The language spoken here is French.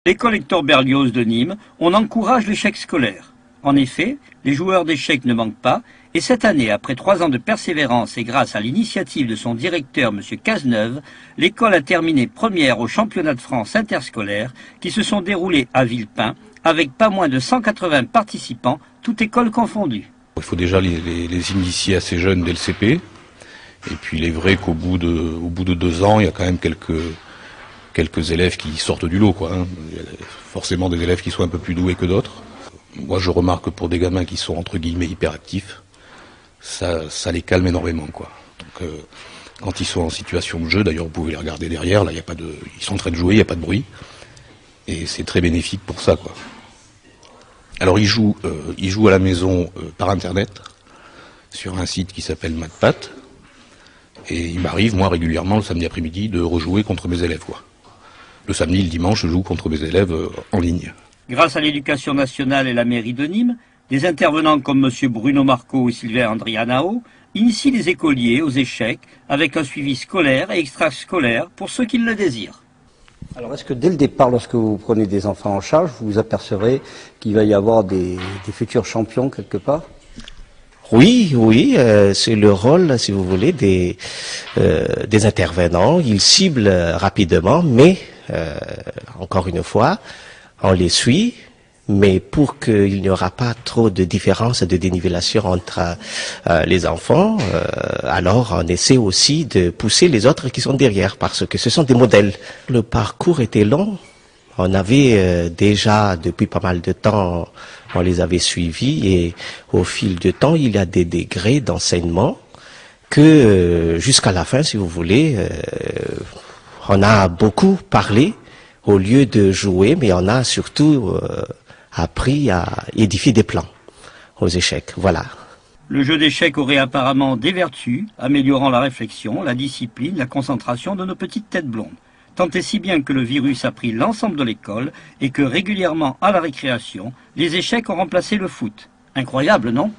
École Hector Berlioz de Nîmes, on encourage l'échec scolaire. En effet, les joueurs d'échecs ne manquent pas, et cette année, après 3 ans de persévérance et grâce à l'initiative de son directeur, M. Cazeneuve, l'école a terminé première au championnat de France interscolaire qui se sont déroulés à Villepin, avec pas moins de 180 participants, toutes écoles confondues. Il faut déjà les initier assez jeunes dès le CP, et puis il est vrai qu'au bout de 2 ans, il y a quand même quelques élèves qui sortent du lot, quoi, hein. Il y a forcément des élèves qui sont un peu plus doués que d'autres. Moi, je remarque que pour des gamins qui sont entre guillemets hyperactifs, ça les calme énormément, quoi. Donc, quand ils sont en situation de jeu, d'ailleurs, vous pouvez les regarder derrière, là, ils sont en train de jouer, il n'y a pas de bruit, et c'est très bénéfique pour ça, quoi. Alors, ils jouent à la maison par Internet, sur un site qui s'appelle MathPath, et il m'arrive, moi, régulièrement, le samedi après-midi, de rejouer contre mes élèves, quoi. Le samedi, le dimanche, je joue contre mes élèves en ligne. Grâce à l'éducation nationale et la mairie de Nîmes, des intervenants comme M. Bruno Marco et Sylvain Andrianao initient les écoliers aux échecs avec un suivi scolaire et extrascolaire pour ceux qui le désirent. Alors est-ce que dès le départ, lorsque vous prenez des enfants en charge, vous vous apercevrez qu'il va y avoir des futurs champions quelque part ? Oui, c'est le rôle, si vous voulez, des intervenants. Ils ciblent rapidement, mais encore une fois, on les suit, mais pour qu'il n'y aura pas trop de différence de dénivellation entre les enfants, alors on essaie aussi de pousser les autres qui sont derrière, parce que ce sont des modèles. Le parcours était long. On avait déjà, depuis pas mal de temps, on les avait suivis, et au fil du temps, il y a des degrés d'enseignement que jusqu'à la fin, si vous voulez, on a beaucoup parlé au lieu de jouer, mais on a surtout appris à édifier des plans aux échecs. Voilà. Le jeu d'échecs aurait apparemment des vertus, améliorant la réflexion, la discipline, la concentration de nos petites têtes blondes. Tant et si bien que le virus a pris l'ensemble de l'école et que régulièrement à la récréation, les échecs ont remplacé le foot. Incroyable, non ?